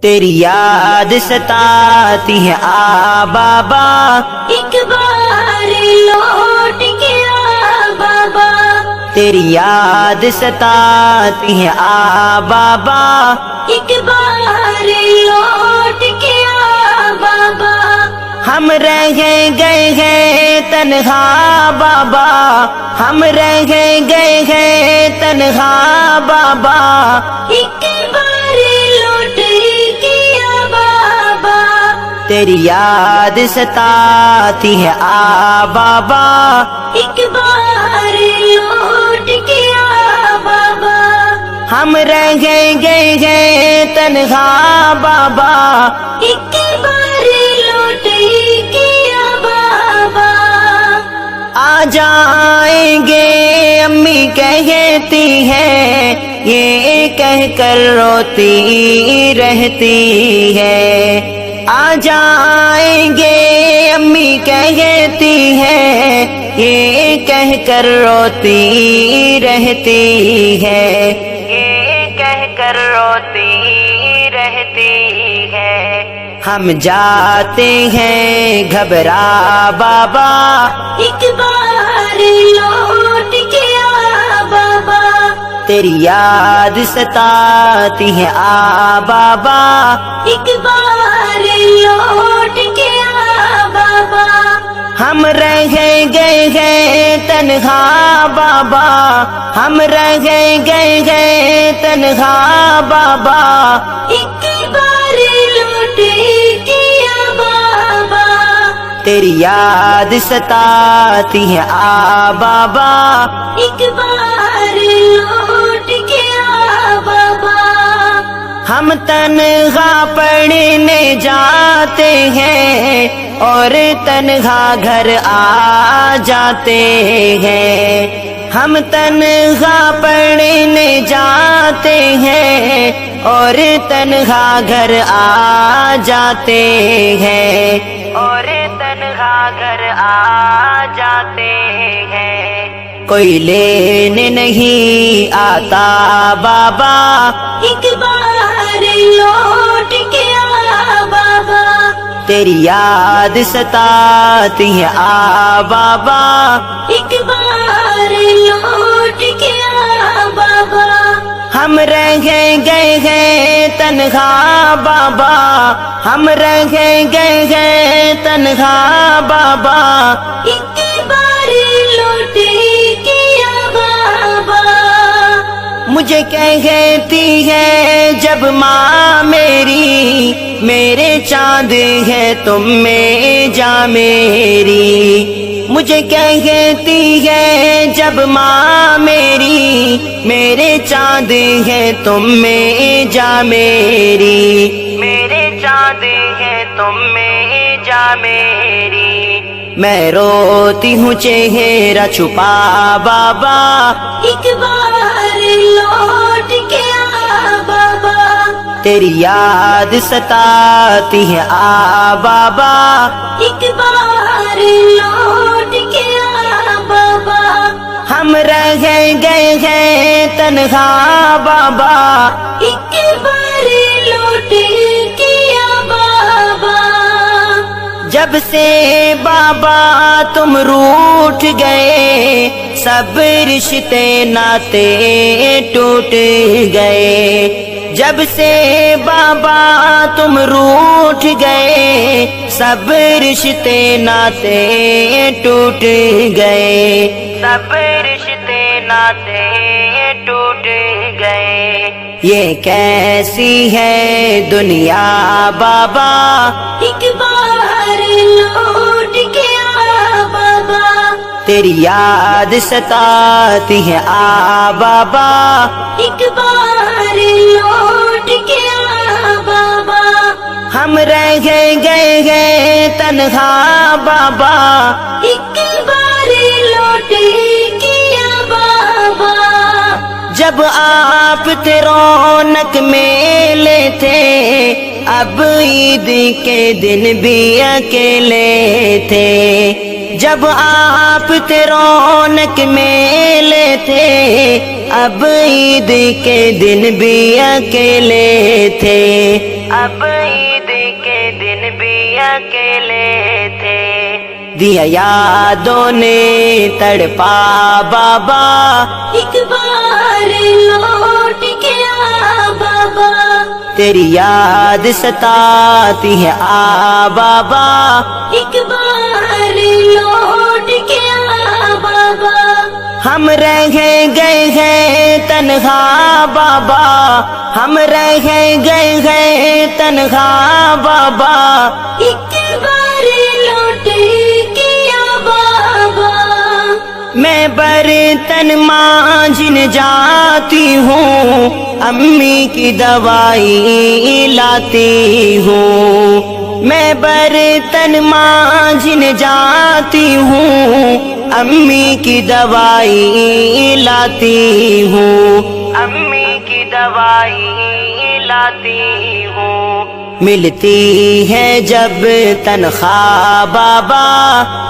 تیری یاد ستاتی ہے آ بابا، ایک بار لوٹ کے آ بابا، تیری یاد ستاتی ہے آ بابا، ایک بار لوٹ کے آ بابا، ہم رہ گئے ہیں تنہا بابا، ہم رہ گئے ہیں تنہا بابا، ایک بار لوٹ کے آ بابا، تیری یاد ستاتی ہے آ بابا، ایک بار لوٹ کے آ بابا، ہم رہ گئے ہیں تنہا بابا، ایک بار لوٹ کے آ بابا، آ جائیں گے امی کہتی ہے، یہ کہہ کر روتی رہتی ہے، آ جائیں گے امی کہتی ہے، یہ کہہ کر روتی رہتی ہے، یہ کہہ کر روتی رہتی ہے، ہم جاتے ہیں گھبرا بابا، ایک بار لوٹ کے آ بابا، تیری یاد ستاتی ہے آ بابا، ایک بار لوٹ کے آ بابا، ہم رہ گئے ہیں تنہا بابا، ہم رہ گئے ہیں تنہا بابا، ایک بار لوٹ کے آ بابا، تیری یاد ستاتی ہے آ بابا، ایک بار لوٹ کے آ بابا، ہم تنہا پڑھنے جاتے ہیں اور تنہا گھر آ جاتے ہیں، ہم تنہا پڑھنے جاتے ہیں اور تنہا گھر آ جاتے ہیں، اور تنہا گھر آ جاتے ہیں، کوئی لینے نہیں آتا بابا، ایک بار لوٹ کے آ بابا، تیری یاد ستاتی ہے آ بابا، ایک بار لوٹ کے آ بابا، ہم رہ گئے ہیں تنہا بابا، ہم رہ گئے ہیں تنہا بابا، ایک بار لوٹ کے آ بابا، مجھے کہتی ہے جب ماں میری، میرے چاند ہے تم میں جاں میری، مجھے کہتی ہے جب ماں میری، میرے چاند ہے تم میں جاں میری، میرے چاند ہے تم میں جاں میری، میں روتی ہوں چہرہ چھپا بابا، ایک بار لوٹ کے آ بابا، تیری یاد ستاتی ہے آ بابا، ایک بار لوٹ کے آ بابا، ہم رہ گئے ہیں تنہا بابا، ایک بار لوٹ کے آ بابا، جب سے بابا تم روٹھ گئے، سب رشتے ناتے ٹوٹ گئے، جب سے بابا تم روٹھ گئے، سب رشتے ناتے ٹوٹ گئے، سب رشتے ناتے ٹوٹ گئے، یہ کیسی ہے دنیا بابا، ایک بار لوٹ کے آ بابا، تیری یاد ستاتی ہے آ بابا، ایک بار لوٹ کے آ بابا، ہم رہ گئے ہیں تنہا بابا، ایک بار لوٹ کے آ بابا، جب آپ تھے رونق میلے تھے، اب عید کے دن بھی اکیلے تھے، جب آپ تھے رونق میلے تھے، اب عید کے دن بھی اکیلے تھے، اب عید کے دن بھی اکیلے تھے۔ دیا یادوں نے تڑپا بابا، ایک بار لوٹ کے آ بابا، تیری یاد ستاتی ہے آ بابا، ایک بار لوٹ کے آ بابا۔ ہم رہ گئے ہیں تنہا بابا، ہم رہ گئے ہیں تنہا بابا، ایک بار لوٹ کے آ بابا۔ میں برتن مانجن جاتی ہوں، امی کی دوائی لاتی ہوں، میں برتن مانجن جاتی ہوں، امی کی دوائی لاتی ہوں، امی کی دوائی لاتی ہوں۔ ملتی ہے جب تنخواہ بابا،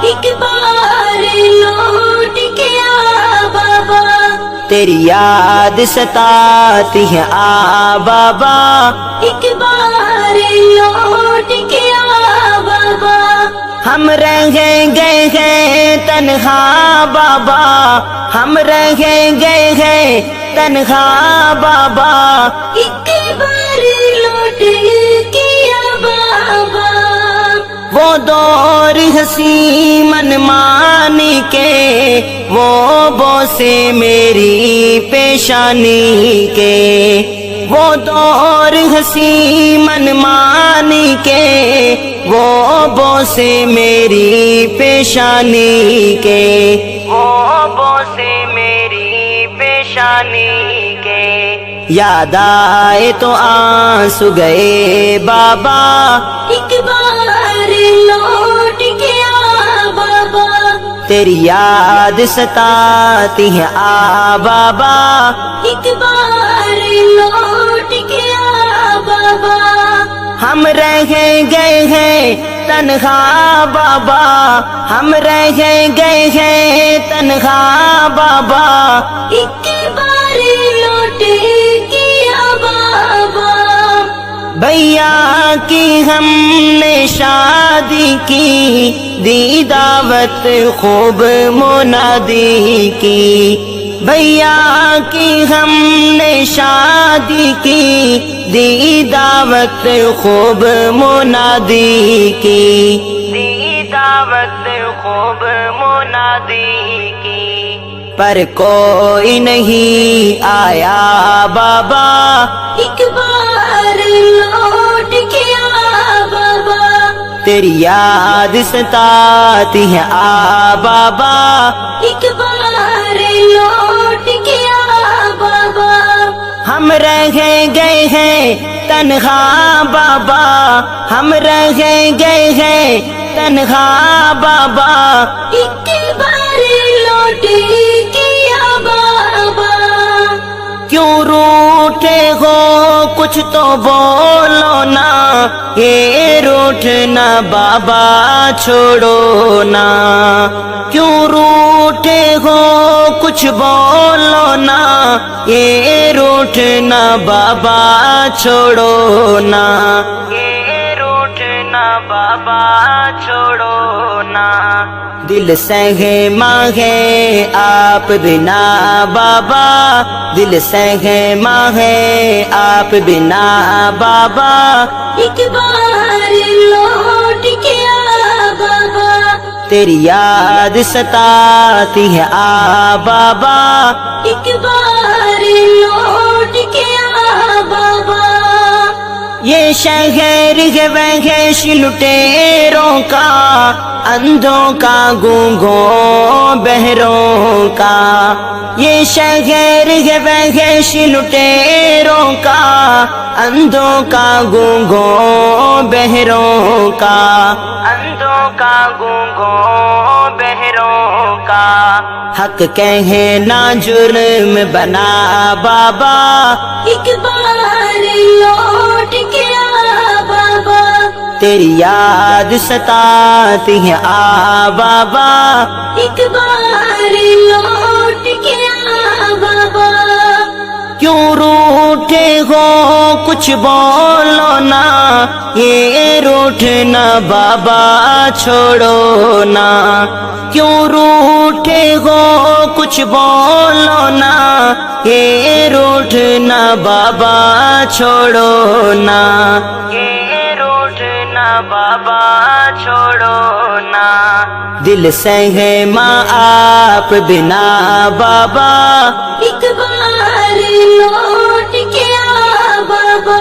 ایک بار لوٹ کے آ بابا، تیری یاد ستاتی ہے آ بابا، ایک بار لوٹ کے آ بابا۔ ہم رہ گئے ہیں تنہا بابا، ہم رہ گئے ہیں تنہا بابا، ایک بار لوٹ کے آ بابا۔ وہ دور ہنسی منمانی کے، وہ بوسے میری پیشانی کے، وہ دور ہنسی منمانی کے، وہ بوسے میری پیشانی کے، وہ بوسے میری پیشانی کے۔ یاد آئے تو آنسو گئے بابا، ایک بار لوٹ کے آ بابا، تیری یاد ستاتی ہے آ بابا، ایک بار لوٹ کے آ بابا۔ ہم رہ گئے ہیں تنہا بابا، ہم رہ گئے ہیں تنہا بابا، ایک بار لوٹ کے آ بابا۔ بھیا کی ہم نے شادی کی، دی دعوت خوب منادی کی، بھیا کی ہم نے شادی کی، دی دعوت خوب منادی کی، دی دعوت خوب منادی کی، پر کوئی نہیں آیا بابا، ایک بار لوٹ کے آ بابا، تیری یاد ستاتی ہے آ بابا، ایک بار لوٹ کے آ بابا۔ ہم رہ گئے ہیں تنہا بابا، ہم رہ گئے ہیں تنہا بابا، ایک بار لوٹ کے آ بابا۔ کیوں روٹھے ہو کچھ تو بولو نا، یہ روٹھنا بابا چھوڑو نا، کیوں روٹھے ہو کچھ بولو نا، یہ روٹھنا بابا چھوڑو نا، یہ روٹھنا بابا چھوڑو نا۔ دل سہما ہے آپ بنا بابا، دل سہما ہے آپ بنا بابا، ایک بار لوٹ کے آ بابا، تیری یاد ستاتی ہے آ بابا، ایک بار لوٹ کے آ بابا۔ یہ شہر ہے وحش لٹیروں کا، اندھوں کا گونگوں بہروں کا، یہ شہر ہے وحش لٹیروں کا، اندھوں کا گونگوں بہروں کا، اندھوں کا گونگوں بہروں کا۔ حق کہنا جرم بنا بابا، ایک بار لوٹ کے آ بابا، تیری یاد ستاتی ہے آ بابا ایک بار لوٹ کے آ بابا کیوں روٹھے ہو کچھ بولو نا یہ روٹھنا بابا چھوڑو نا کیوں روٹھے ہو کچھ بولو نا یہ روٹھنا بابا چھوڑو نا یہ روٹھنا بابا چھوڑو نا دل سہما آپ بنا بابا ایک بار لوٹ کے آ بابا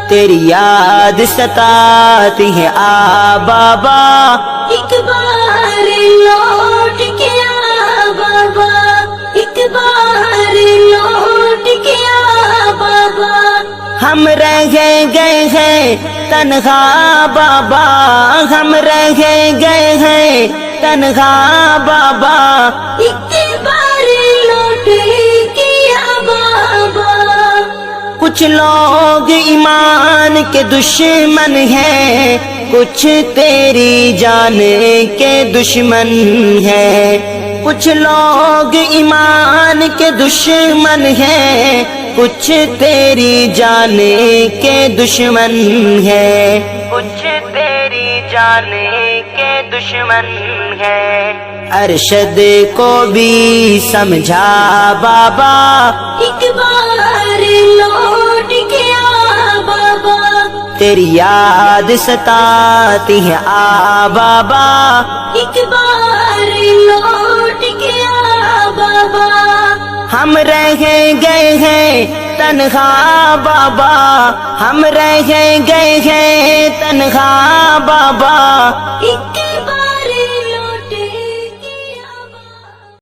تیری یاد ستاتی ہے آ بابا ایک بار لوٹ کے آ بابا ایک بار لوٹ کے آ بابا ہم رہ گئے ہیں تنہا بابا ہم رہ گئے ہیں تنہا بابا ایک بار لوٹ کے آ بابا کچھ لوگ ایمان کے دشمن ہیں کچھ تیری جان کے دشمن ہیں کچھ لوگ ایمان کے دشمن ہیں کچھ تیری جان کے دشمن ہیں کچھ تیری جان کے دشمن ہیں ارشد کو بھی سمجھا بابا ایک بار لوٹ کے آ بابا تیری یاد ستاتی ہے آ بابا ایک بار لوٹ کے آ بابا ہم رہ گئے ہیں تنہا بابا ہم رہ گئے ہیں تنہا بابا ایک